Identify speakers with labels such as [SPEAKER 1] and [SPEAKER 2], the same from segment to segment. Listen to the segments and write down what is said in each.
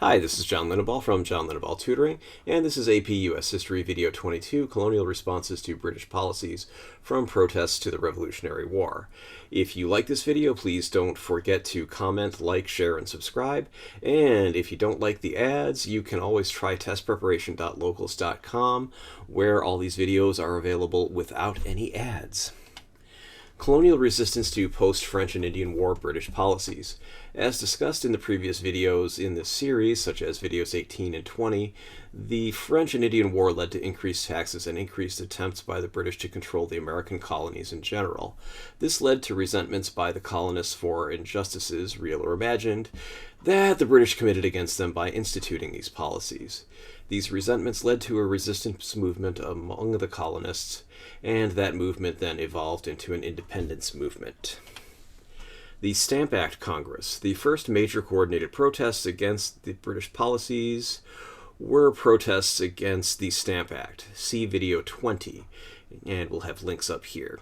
[SPEAKER 1] Hi, this is John Linneball from John Linneball Tutoring, and this is AP US History Video 22, Colonial Responses to British Policies from Protests to the Revolutionary War. If you like this video, please don't forget to comment, like, share, and subscribe. And if you don't like the ads, you can always try testpreparation.locals.com, where all these videos are available without any ads. Colonial resistance to post-French and Indian War British policies. As discussed in the previous videos in this series, such as videos 18 and 20, the French and Indian War led to increased taxes and increased attempts by the British to control the American colonies in general. This led to resentments by the colonists for injustices, real or imagined, that the British committed against them by instituting these policies. These resentments led to a resistance movement among the colonists, and that movement then evolved into an independence movement. The Stamp Act Congress. The first major coordinated protests against the British policies were protests against the Stamp Act. See video 20, and we'll have links up here.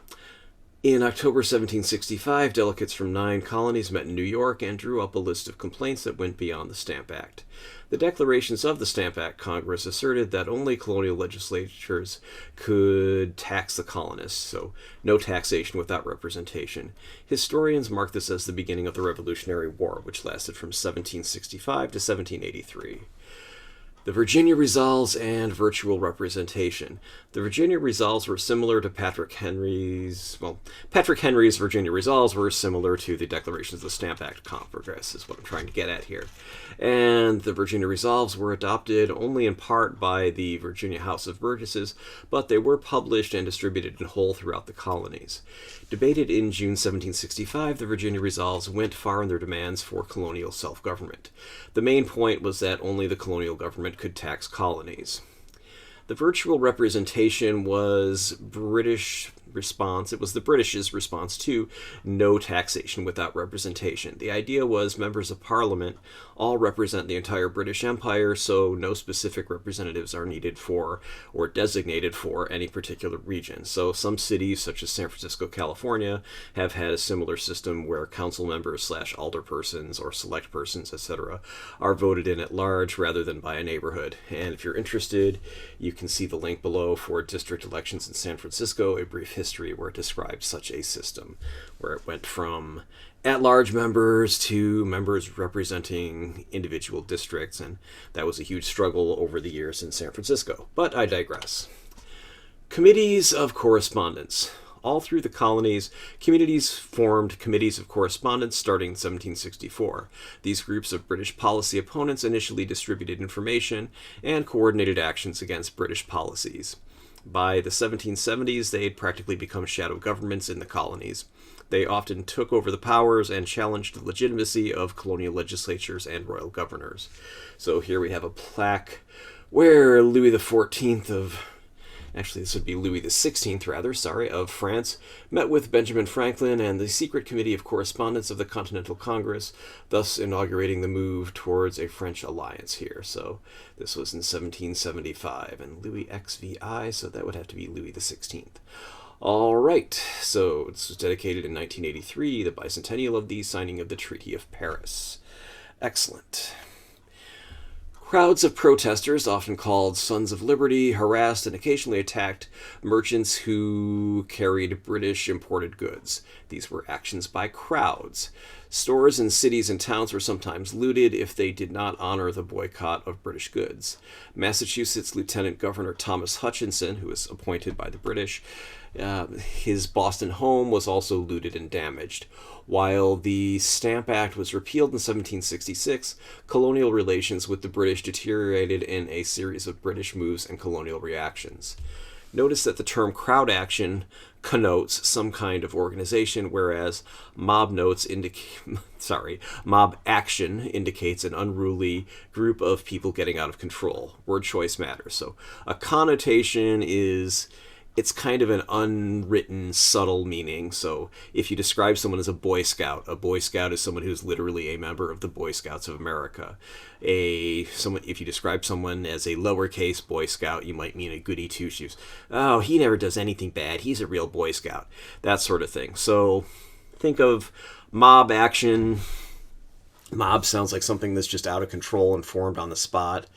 [SPEAKER 1] In October 1765, delegates from 9 colonies met in New York and drew up a list of complaints that went beyond the Stamp Act. The declarations of the Stamp Act Congress asserted that only colonial legislatures could tax the colonists, so no taxation without representation. Historians mark this as the beginning of the Revolutionary War, which lasted from 1765 to 1783. The Virginia Resolves and virtual representation. The Virginia Resolves were similar to Patrick Henry's Virginia Resolves were similar to the declarations of the Stamp Act Congress, is what I'm trying to get at here. And the Virginia Resolves were adopted only in part by the Virginia House of Burgesses, but they were published and distributed in whole throughout the colonies. Debated in June 1765, the Virginia Resolves went far in their demands for colonial self-government. The main point was that only the colonial government could tax colonies. The virtual representation was British response. It was the British's response to no taxation without representation. The idea was members of Parliament all represent the entire British Empire, so no specific representatives are needed for or designated for any particular region. So some cities, such as San Francisco, California, have had a similar system where council members / alderpersons or select persons, etc., are voted in at large rather than by a neighborhood. And if you're interested, you can see the link below for district elections in San Francisco, a brief history where it describes such a system, where it went from at-large members to members representing individual districts, and that was a huge struggle over the years in San Francisco. But I digress. Committees of Correspondence. All through the colonies, communities formed committees of correspondence starting in 1764. These groups of British policy opponents initially distributed information and coordinated actions against British policies. By the 1770s, they had practically become shadow governments in the colonies. They often took over the powers and challenged the legitimacy of colonial legislatures and royal governors. So here we have a plaque where Louis XIV this would be Louis XVI, of France, met with Benjamin Franklin and the Secret Committee of Correspondence of the Continental Congress, thus inaugurating the move towards a French alliance here. So this was in 1775, and Louis XVI, so that would have to be Louis XVI. All right, so this was dedicated in 1983, the bicentennial of the signing of the Treaty of Paris. Excellent. Crowds of protesters, often called Sons of Liberty, harassed and occasionally attacked merchants who carried British imported goods. These were actions by crowds. Stores in cities and towns were sometimes looted if they did not honor the boycott of British goods. Massachusetts Lieutenant Governor Thomas Hutchinson, who was appointed by the British, his Boston home was also looted and damaged. While the Stamp Act was repealed in 1766, colonial relations with the British deteriorated in a series of British moves and colonial reactions. Notice that the term crowd action connotes some kind of organization, whereas mob action indicates an unruly group of people getting out of control. Word choice matters. So a connotation is, it's kind of an unwritten, subtle meaning. So if you describe someone as a Boy Scout is someone who's literally a member of the Boy Scouts of America. If you describe someone as a lowercase Boy Scout, you might mean a goody two-shoes. Oh, he never does anything bad. He's a real Boy Scout. That sort of thing. So think of mob action Mob sounds like something that's just out of control and formed on the spot,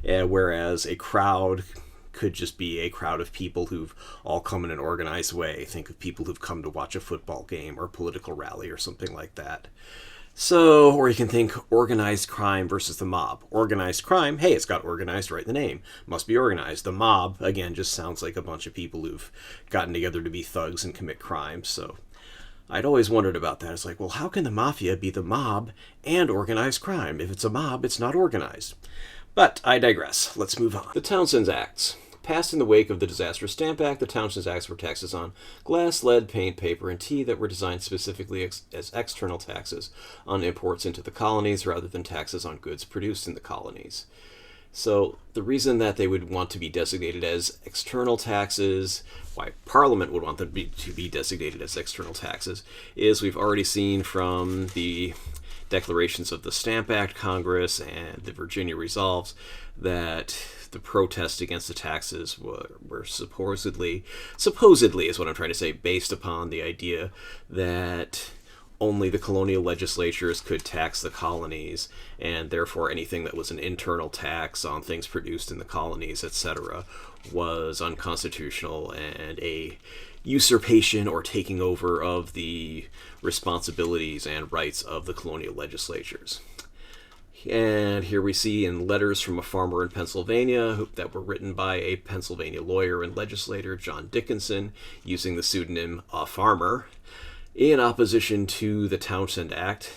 [SPEAKER 1] whereas a crowd could just be a crowd of people who've all come in an organized way. Think of people who've come to watch a football game or a political rally or something like that. So, or you can think organized crime versus the mob. Organized crime, hey, it's got organized right in the name. Must be organized. The mob, again, just sounds like a bunch of people who've gotten together to be thugs and commit crimes. So I'd always wondered about that. It's like, well, how can the mafia be the mob and organized crime? If it's a mob, it's not organized. But I digress. Let's move on. The Townsend Acts. Passed in the wake of the disastrous Stamp Act, the Townsend Acts were taxes on glass, lead, paint, paper, and tea that were designed specifically as external taxes on imports into the colonies rather than taxes on goods produced in the colonies. So the reason that they would want to be designated as external taxes, why Parliament would want them to be designated as external taxes, is we've already seen from the declarations of the Stamp Act Congress and the Virginia Resolves that the protest against the taxes were supposedly is what I'm trying to say, based upon the idea that only the colonial legislatures could tax the colonies, and therefore anything that was an internal tax on things produced in the colonies, etc., was unconstitutional and a usurpation or taking over of the responsibilities and rights of the colonial legislatures. And here we see in letters from a farmer in Pennsylvania that were written by a Pennsylvania lawyer and legislator, John Dickinson, using the pseudonym A Farmer, in opposition to the Townsend Act,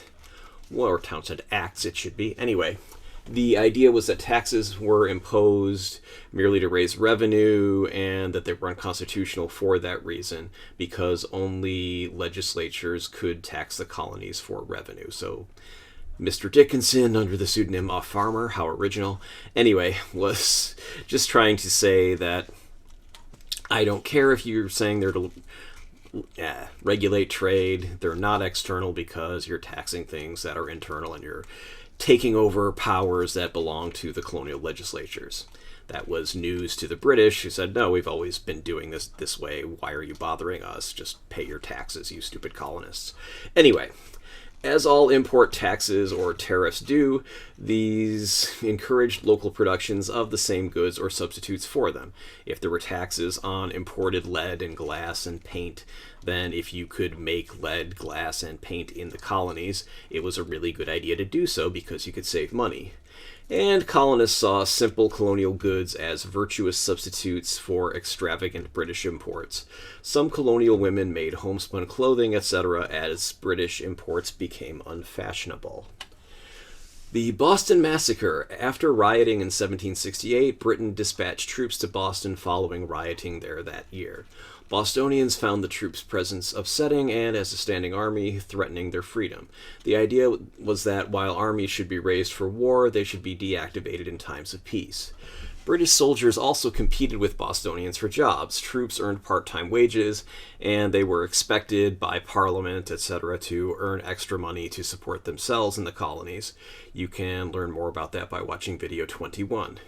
[SPEAKER 1] or Townsend Acts it should be. Anyway, the idea was that taxes were imposed merely to raise revenue and that they were unconstitutional for that reason because only legislatures could tax the colonies for revenue. So Mr. Dickinson, under the pseudonym A Farmer, how original, anyway, was just trying to say that I don't care if you're saying they're to regulate trade, they're not external because you're taxing things that are internal and you're taking over powers that belong to the colonial legislatures. That was news to the British, who said, no, we've always been doing this way. Why are you bothering us? Just pay your taxes, you stupid colonists. Anyway, as all import taxes or tariffs do, these encouraged local productions of the same goods or substitutes for them. If there were taxes on imported lead and glass and paint, then if you could make lead, glass, and paint in the colonies, it was a really good idea to do so because you could save money. And colonists saw simple colonial goods as virtuous substitutes for extravagant British imports. Some colonial women made homespun clothing, etc., as British imports became unfashionable. The Boston Massacre. After rioting in 1768, Britain dispatched troops to Boston following rioting there that year. Bostonians found the troops' presence upsetting and, as a standing army, threatening their freedom. The idea was that while armies should be raised for war, they should be deactivated in times of peace. British soldiers also competed with Bostonians for jobs. Troops earned part-time wages, and they were expected by Parliament, etc., to earn extra money to support themselves in the colonies. You can learn more about that by watching video 21.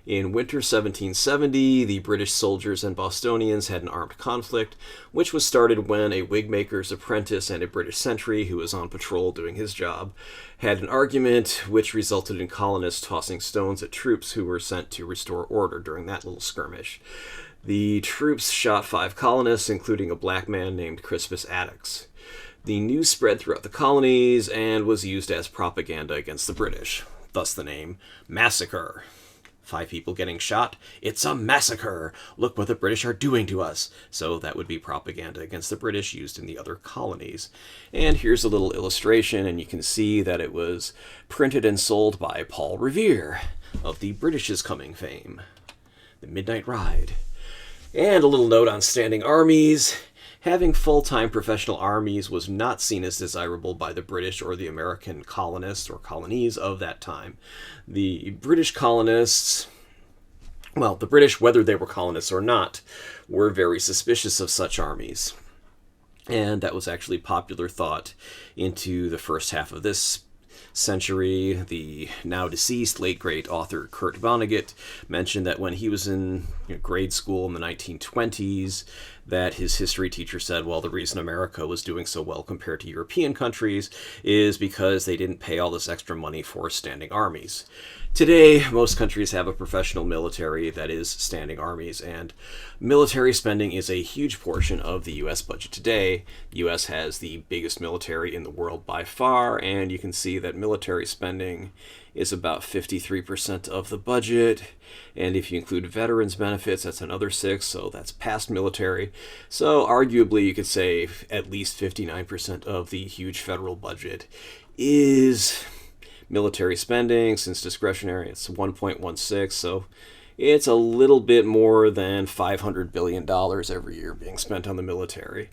[SPEAKER 1] In winter 1770, the British soldiers and Bostonians had an armed conflict, which was started when a wigmaker's apprentice and a British sentry, who was on patrol doing his job, had an argument which resulted in colonists tossing stones at troops who were sent to restore order during that little skirmish. The troops shot 5 colonists, including a black man named Crispus Attucks. The news spread throughout the colonies and was used as propaganda against the British, thus the name Massacre. 5 people getting shot. It's a massacre. Look what the British are doing to us. So that would be propaganda against the British used in the other colonies. And here's a little illustration, and you can see that it was printed and sold by Paul Revere of the British is Coming fame. The Midnight Ride. And a little note on standing armies. Having full-time professional armies was not seen as desirable by the British or the American colonists or colonies of that time. The British colonists, well, the British, whether they were colonists or not, were very suspicious of such armies. And that was actually popular thought into the first half of this century. The now deceased late great author Kurt Vonnegut mentioned that when he was in grade school in the 1920s, that his history teacher said, well, the reason America was doing so well compared to European countries is because they didn't pay all this extra money for standing armies. Today, most countries have a professional military that is standing armies, and military spending is a huge portion of the U.S. budget today. The U.S. has the biggest military in the world by far, and you can see that military spending is about 53% of the budget, and if you include veterans benefits, that's another 6%, so that's past military. So arguably, you could say at least 59% of the huge federal budget is military spending. Since discretionary, it's 1.16, so it's a little bit more than $500 billion every year being spent on the military.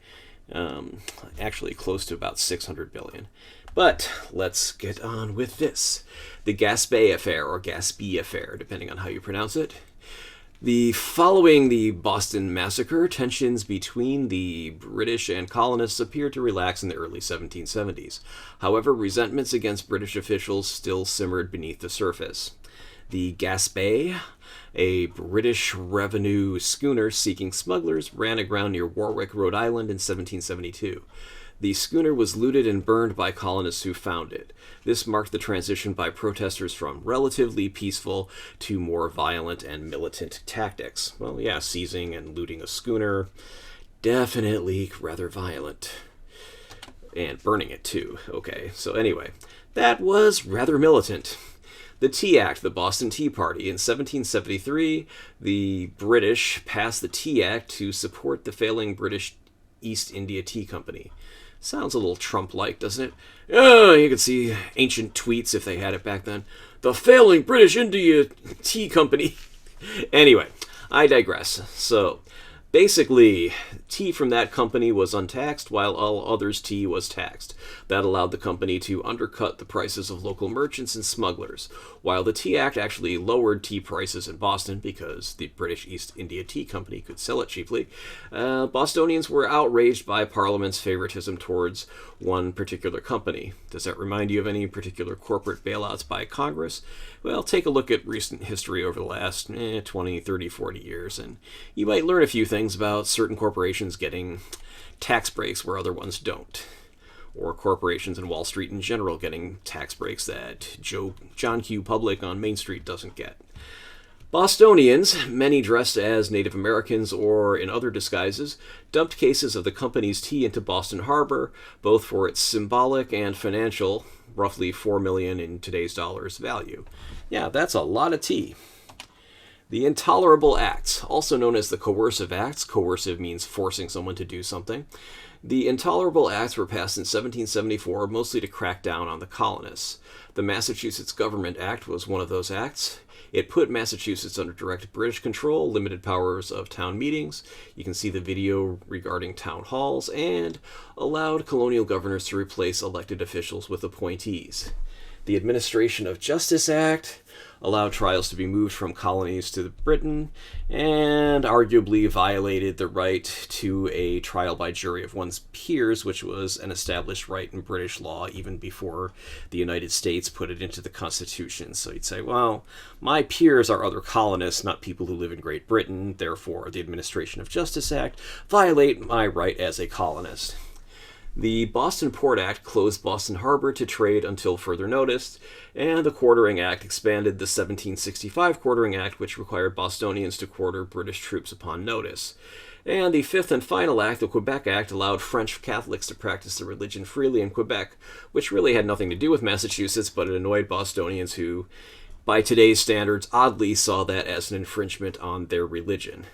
[SPEAKER 1] Actually close to about $600 billion. But let's get on with this. The Gaspé Affair, or Gaspé Affair, depending on how you pronounce it. Following the Boston Massacre, tensions between the British and colonists appeared to relax in the early 1770s. However, resentments against British officials still simmered beneath the surface. The Gaspé, a British revenue schooner seeking smugglers, ran aground near Warwick, Rhode Island in 1772. The schooner was looted and burned by colonists who found it. This marked the transition by protesters from relatively peaceful to more violent and militant tactics. Well, yeah, seizing and looting a schooner, definitely rather violent. And burning it, too. Okay, so anyway, that was rather militant. The Tea Act, the Boston Tea Party. In 1773, the British passed the Tea Act to support the failing British East India Tea Company. Sounds a little Trump-like, doesn't it? Oh, you could see ancient tweets if they had it back then. The failing British India Tea Company. Anyway, I digress. So, basically, tea from that company was untaxed, while all others' tea was taxed. That allowed the company to undercut the prices of local merchants and smugglers. While the Tea Act actually lowered tea prices in Boston because the British East India Tea Company could sell it cheaply, Bostonians were outraged by Parliament's favoritism towards one particular company. Does that remind you of any particular corporate bailouts by Congress? Well, take a look at recent history over the last 20, 30, 40 years, and you might learn a few things about certain corporations getting tax breaks where other ones don't. Or corporations in Wall Street in general getting tax breaks that John Q. Public on Main Street doesn't get. Bostonians, many dressed as Native Americans or in other disguises, dumped cases of the company's tea into Boston Harbor, both for its symbolic and financial, roughly $4 million in today's dollars value. Yeah, that's a lot of tea. The Intolerable Acts, also known as the Coercive Acts. Coercive means forcing someone to do something. The Intolerable Acts were passed in 1774, mostly to crack down on the colonists. The Massachusetts Government Act was one of those acts. It put Massachusetts under direct British control, limited powers of town meetings, you can see the video regarding town halls, and allowed colonial governors to replace elected officials with appointees. The Administration of Justice Act allowed trials to be moved from colonies to Britain, and arguably violated the right to a trial by jury of one's peers, which was an established right in British law even before the United States put it into the Constitution. So you'd say, well, my peers are other colonists, not people who live in Great Britain, therefore the Administration of Justice Act violate my right as a colonist. The Boston Port Act closed Boston Harbor to trade until further notice, and the Quartering Act expanded the 1765 Quartering Act, which required Bostonians to quarter British troops upon notice. And the fifth and final act, the Quebec Act, allowed French Catholics to practice their religion freely in Quebec, which really had nothing to do with Massachusetts, but it annoyed Bostonians who, by today's standards, oddly saw that as an infringement on their religion.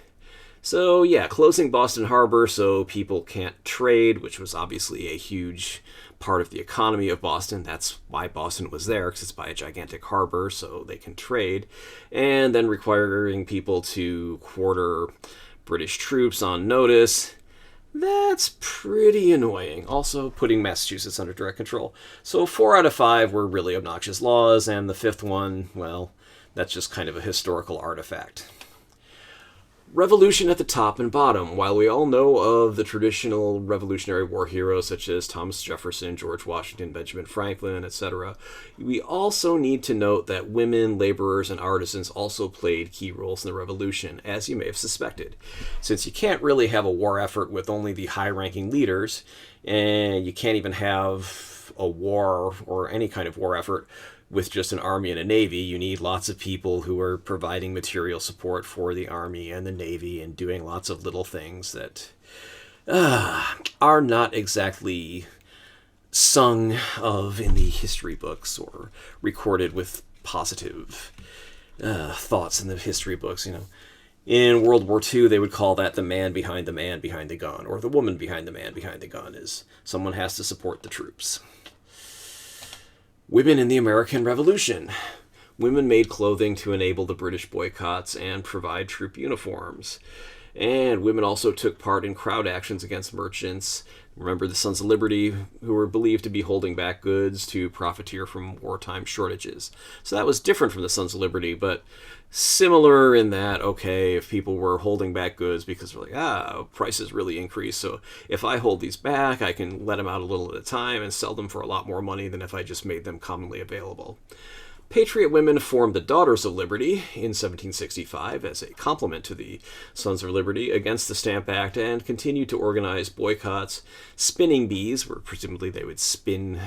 [SPEAKER 1] So yeah, closing Boston Harbor so people can't trade, which was obviously a huge part of the economy of Boston. That's why Boston was there, because it's by a gigantic harbor, so they can trade. And then requiring people to quarter British troops on notice. That's pretty annoying. Also, putting Massachusetts under direct control. So 4 out of 5 were really obnoxious laws, and the fifth one, well, that's just kind of a historical artifact. Revolution at the top and bottom. While we all know of the traditional Revolutionary War heroes such as Thomas Jefferson, George Washington, Benjamin Franklin, etc., we also need to note that women, laborers, and artisans also played key roles in the Revolution, as you may have suspected. Since you can't really have a war effort with only the high-ranking leaders, and you can't even have a war or any kind of war effort with just an army and a navy, you need lots of people who are providing material support for the army and the navy and doing lots of little things that are not exactly sung of in the history books or recorded with positive thoughts in the history books. In World War II, they would call that the man behind the gun, or the woman behind the gun, is someone has to support the troops. Women in the American Revolution. Women made clothing to enable the British boycotts and provide troop uniforms. And women also took part in crowd actions against merchants. Remember the Sons of Liberty, who were believed to be holding back goods to profiteer from wartime shortages. So that was different from the Sons of Liberty, but similar in that, okay, if people were holding back goods because they're like, prices really increase, so if I hold these back, I can let them out a little at a time and sell them for a lot more money than if I just made them commonly available. Patriot women formed the Daughters of Liberty in 1765 as a complement to the Sons of Liberty against the Stamp Act, and continued to organize boycotts. Spinning bees, where presumably they would spin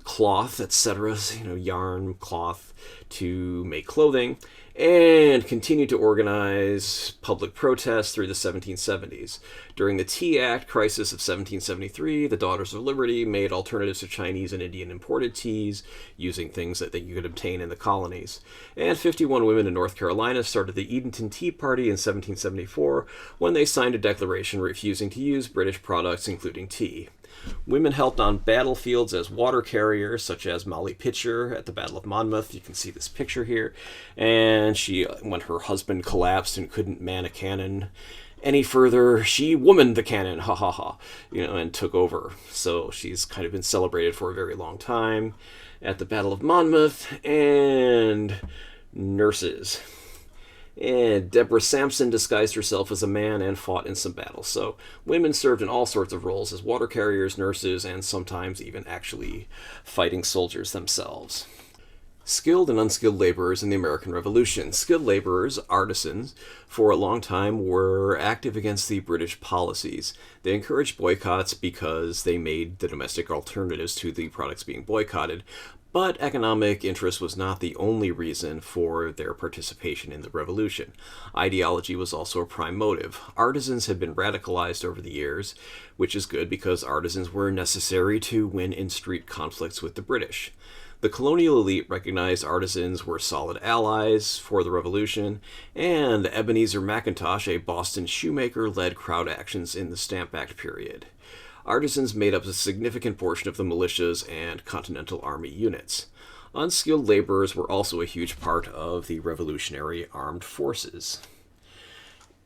[SPEAKER 1] cloth, etc., yarn, cloth, to make clothing, and continued to organize public protests through the 1770s. During the Tea Act crisis of 1773, the Daughters of Liberty made alternatives to Chinese and Indian imported teas, using things that you could obtain in the colonies. And 51 women in North Carolina started the Edenton Tea Party in 1774, when they signed a declaration refusing to use British products, including tea. Women helped on battlefields as water carriers, such as Molly Pitcher at the Battle of Monmouth. You can see this picture here. And when her husband collapsed and couldn't man a cannon any further, she womaned the cannon, and took over. So she's kind of been celebrated for a very long time at the Battle of Monmouth. And nurses. And Deborah Sampson disguised herself as a man and fought in some battles. So women served in all sorts of roles as water carriers, nurses, and sometimes even actually fighting soldiers themselves. Skilled and unskilled laborers in the American Revolution. Skilled laborers, artisans, for a long time were active against the British policies. They encouraged boycotts because they made the domestic alternatives to the products being boycotted. But economic interest was not the only reason for their participation in the revolution. Ideology was also a prime motive. Artisans had been radicalized over the years, which is good because artisans were necessary to win in street conflicts with the British. The colonial elite recognized artisans were solid allies for the revolution, and Ebenezer McIntosh, a Boston shoemaker, led crowd actions in the Stamp Act period. Artisans made up a significant portion of the militias and Continental Army units. Unskilled laborers were also a huge part of the Revolutionary Armed Forces.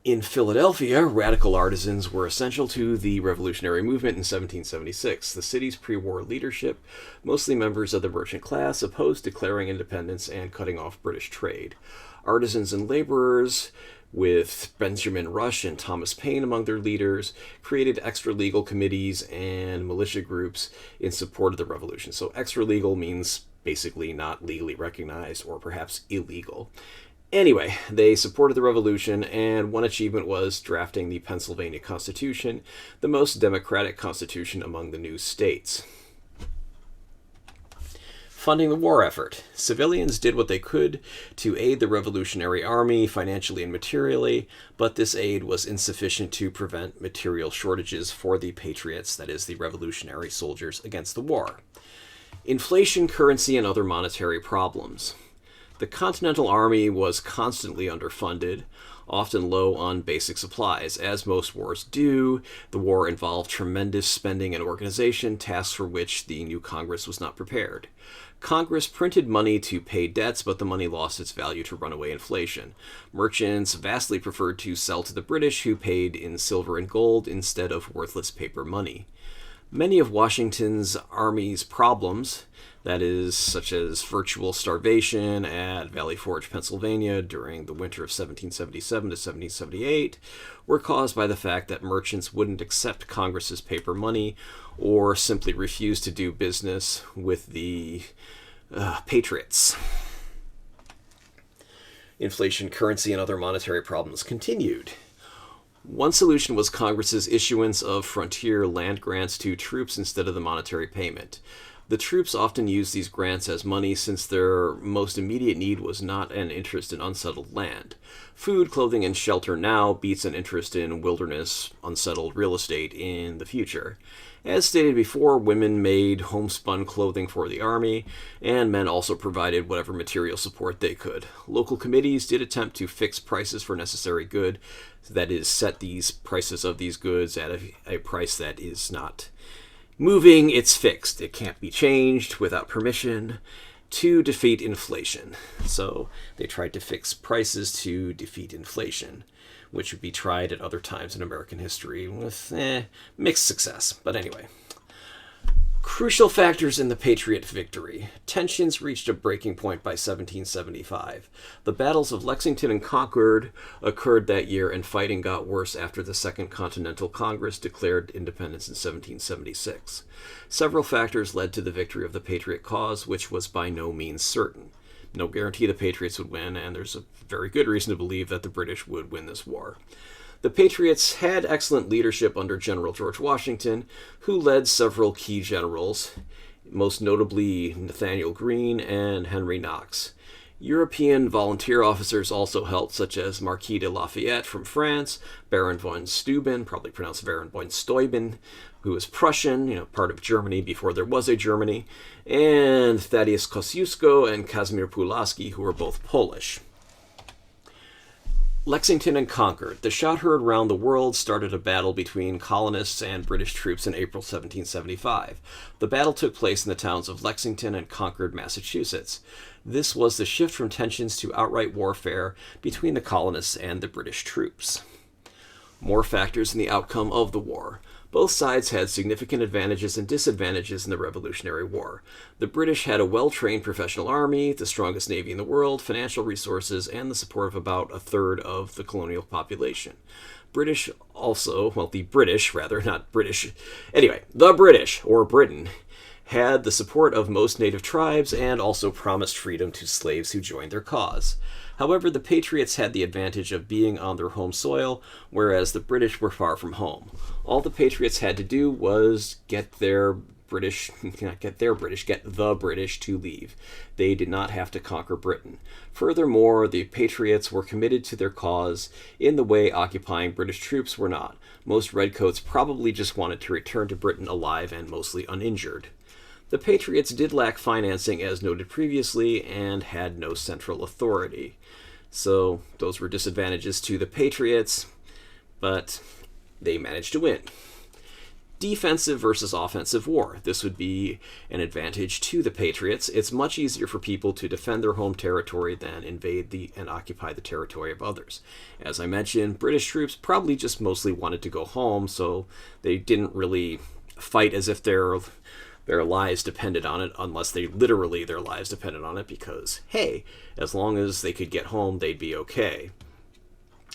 [SPEAKER 1] In Philadelphia, radical artisans were essential to the revolutionary movement in 1776. The city's pre-war leadership, mostly members of the merchant class, opposed declaring independence and cutting off British trade. Artisans and laborers, with Benjamin Rush and Thomas Paine among their leaders, created extra-legal committees and militia groups in support of the revolution. So extra-legal means basically not legally recognized or perhaps illegal. Anyway, they supported the revolution, and one achievement was drafting the Pennsylvania Constitution, the most democratic constitution among the new states. Funding the war effort. Civilians did what they could to aid the Revolutionary Army financially and materially, but this aid was insufficient to prevent material shortages for the patriots, that is, the revolutionary soldiers, against the war. Inflation, currency, and other monetary problems. The Continental Army was constantly underfunded, often low on basic supplies. As most wars do, the war involved tremendous spending and organization, tasks for which the new Congress was not prepared. Congress printed money to pay debts, but the money lost its value to runaway inflation. Merchants vastly preferred to sell to the British, who paid in silver and gold instead of worthless paper money. Many of Washington's Army's problems, that is, such as virtual starvation at Valley Forge, Pennsylvania during the winter of 1777 to 1778, were caused by the fact that merchants wouldn't accept Congress's paper money or simply refused to do business with the Patriots. Inflation, currency, and other monetary problems continued. One solution was Congress's issuance of frontier land grants to troops instead of the monetary payment. The troops often used these grants as money since their most immediate need was not an interest in unsettled land. Food, clothing, and shelter now beats an interest in wilderness, unsettled real estate in the future. As stated before, women made homespun clothing for the Army, and men also provided whatever material support they could. Local committees did attempt to fix prices for necessary goods, that is, set these prices of these goods at a price that is not moving, it's fixed. It can't be changed without permission to defeat inflation. So they tried to fix prices to defeat inflation, which would be tried at other times in American history with mixed success. But anyway. Crucial factors in the Patriot victory. Tensions reached a breaking point by 1775. The battles of Lexington and Concord occurred that year, and fighting got worse after the Second Continental Congress declared independence in 1776. Several factors led to the victory of the Patriot cause, which was by no means certain. No guarantee the Patriots would win, and there's a very good reason to believe that the British would win this war. The Patriots had excellent leadership under General George Washington, who led several key generals, most notably Nathanael Greene and Henry Knox. European volunteer officers also helped, such as Marquis de Lafayette from France, Baron von Steuben, probably pronounced Baron von Steuben, who was Prussian, part of Germany before there was a Germany, and Thaddeus Kosciuszko and Kazimierz Pulaski, who were both Polish. Lexington and Concord. The shot heard round the world started a battle between colonists and British troops in April 1775. The battle took place in the towns of Lexington and Concord, Massachusetts. This was the shift from tensions to outright warfare between the colonists and the British troops. More factors in the outcome of the war. Both sides had significant advantages and disadvantages in the Revolutionary War. The British had a well-trained professional army, the strongest navy in the world, financial resources, and the support of about a third of the colonial population. The British, or Britain, had the support of most native tribes and also promised freedom to slaves who joined their cause. However, the Patriots had the advantage of being on their home soil, whereas the British were far from home. All the Patriots had to do was get the British to leave. They did not have to conquer Britain. Furthermore, the Patriots were committed to their cause in the way occupying British troops were not. Most redcoats probably just wanted to return to Britain alive and mostly uninjured. The Patriots did lack financing, as noted previously, and had no central authority. So those were disadvantages to the Patriots, but they managed to win. Defensive versus offensive war. This would be an advantage to the Patriots. It's much easier for people to defend their home territory than invade and occupy the territory of others. As I mentioned, British troops probably just mostly wanted to go home, so they didn't really fight as if their lives depended on it, unless their lives depended on it, because, hey, as long as they could get home, they'd be okay.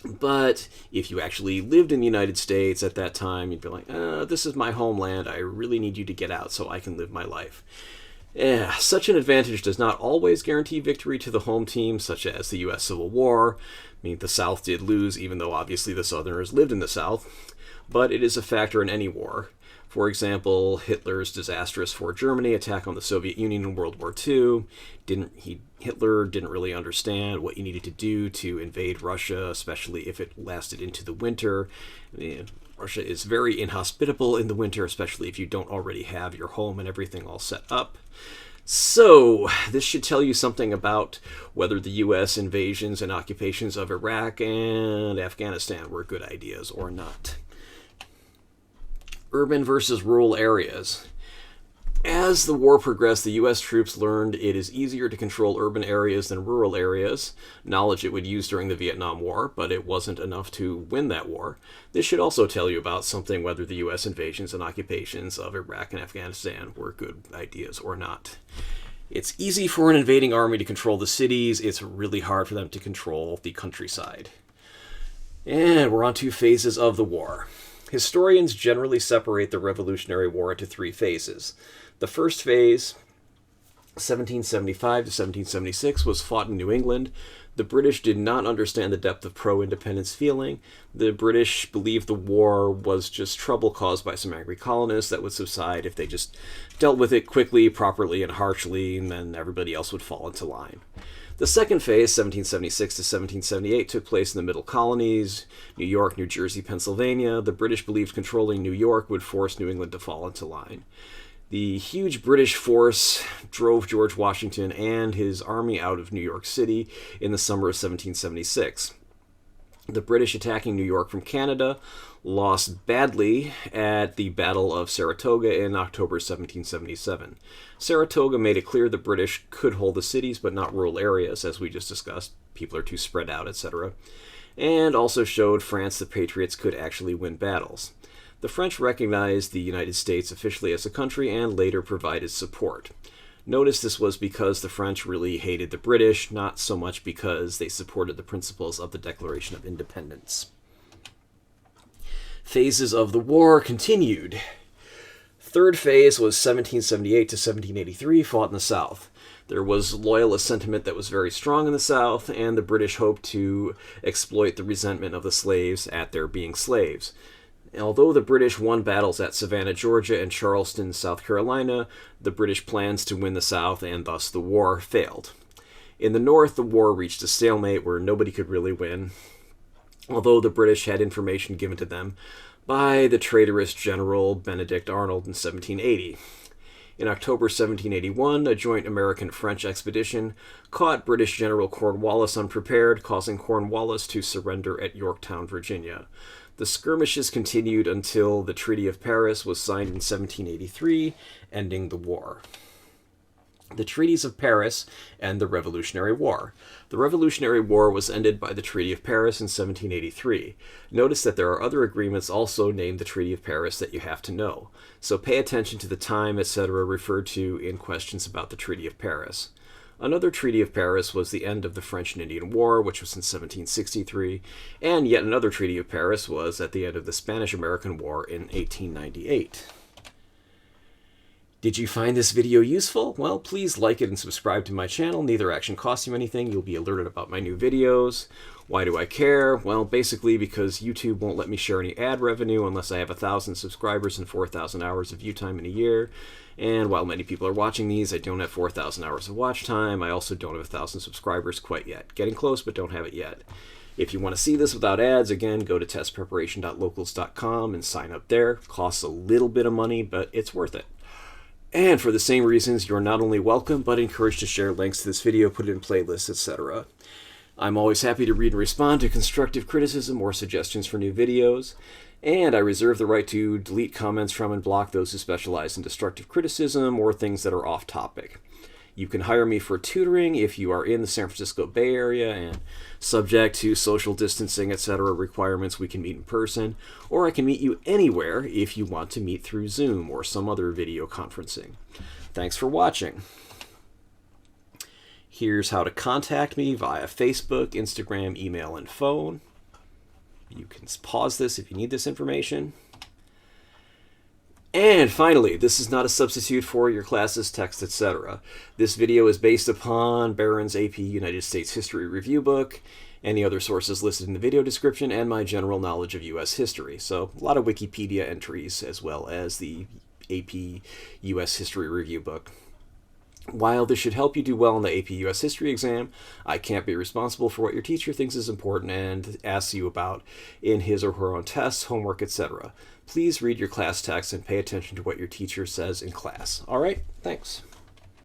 [SPEAKER 1] But if you actually lived in the United States at that time, you'd be like, this is my homeland, I really need you to get out so I can live my life. Such an advantage does not always guarantee victory to the home team, such as the U.S. Civil War. The South did lose, even though obviously the Southerners lived in the South, but it is a factor in any war. For example, Hitler's disastrous for Germany attack on the Soviet Union in World War II. Hitler didn't really understand what you needed to do to invade Russia, especially if it lasted into the winter. Russia is very inhospitable in the winter, especially if you don't already have your home and everything all set up. So, this should tell you something about whether the U.S. invasions and occupations of Iraq and Afghanistan were good ideas or not. Urban versus rural areas. As the war progressed, the U.S. troops learned it is easier to control urban areas than rural areas, knowledge it would use during the Vietnam War, but it wasn't enough to win that war. This should also tell you about something whether the U.S. invasions and occupations of Iraq and Afghanistan were good ideas or not. It's easy for an invading army to control the cities. It's really hard for them to control the countryside. And we're on to phases of the war. Historians generally separate the Revolutionary War into three phases. The first phase, 1775 to 1776, was fought in New England. The British did not understand the depth of pro-independence feeling. The British believed the war was just trouble caused by some angry colonists that would subside if they just dealt with it quickly, properly, and harshly, and then everybody else would fall into line. The second phase, 1776 to 1778, took place in the Middle Colonies, New York, New Jersey, Pennsylvania. The British believed controlling New York would force New England to fall into line. The huge British force drove George Washington and his army out of New York City in the summer of 1776. The British attacking New York from Canada lost badly at the Battle of Saratoga in October 1777. Saratoga made it clear the British could hold the cities but not rural areas, as we just discussed. People are too spread out, etc. And also showed France the Patriots could actually win battles. The French recognized the United States officially as a country and later provided support. Notice this was because the French really hated the British, not so much because they supported the principles of the Declaration of Independence. Phases of the war continued. Third phase was 1778 to 1783, fought in the South. There was loyalist sentiment that was very strong in the South, and the British hoped to exploit the resentment of the slaves at their being slaves. Although the British won battles at Savannah, Georgia, and Charleston, South Carolina, the British plans to win the South and thus the war failed. In the North, the war reached a stalemate where nobody could really win, although the British had information given to them by the traitorous General Benedict Arnold in 1780. In October 1781, a joint American-French expedition caught British General Cornwallis unprepared, causing Cornwallis to surrender at Yorktown, Virginia. The skirmishes continued until the Treaty of Paris was signed in 1783, ending the war. The Treaties of Paris and the Revolutionary War. The Revolutionary War was ended by the Treaty of Paris in 1783. Notice that there are other agreements also named the Treaty of Paris that you have to know, so pay attention to the time, etc. referred to in questions about the Treaty of Paris. Another Treaty of Paris was the end of the French and Indian War, which was in 1763, and yet another Treaty of Paris was at the end of the Spanish-American War in 1898. Did you find this video useful? Well, please like it and subscribe to my channel. Neither action costs you anything. You'll be alerted about my new videos. Why do I care? Well, basically because YouTube won't let me share any ad revenue unless I have 1,000 subscribers and 4,000 hours of view time in a year. And while many people are watching these, I don't have 4,000 hours of watch time. I also don't have 1,000 subscribers quite yet. Getting close, but don't have it yet. If you want to see this without ads, again, go to testpreparation.locals.com and sign up there. Costs a little bit of money, but it's worth it. And for the same reasons, you're not only welcome, but encouraged to share links to this video, put it in playlists, etc. I'm always happy to read and respond to constructive criticism or suggestions for new videos, and I reserve the right to delete comments from and block those who specialize in destructive criticism or things that are off topic. You can hire me for tutoring if you are in the San Francisco Bay Area and subject to social distancing, etc. requirements. We can meet in person, or I can meet you anywhere if you want to meet through Zoom or some other video conferencing. Thanks for watching. Here's how to contact me via Facebook, Instagram, email, and phone. You can pause this if you need this information. And finally, this is not a substitute for your classes, text, etc. This video is based upon Barron's AP United States History Review book, any other sources listed in the video description, and my general knowledge of U.S. history. So a lot of Wikipedia entries as well as the AP U.S. History Review book. While this should help you do well in the AP US History exam, I can't be responsible for what your teacher thinks is important and asks you about in his or her own tests, homework, etc. Please read your class text and pay attention to what your teacher says in class. All right, thanks.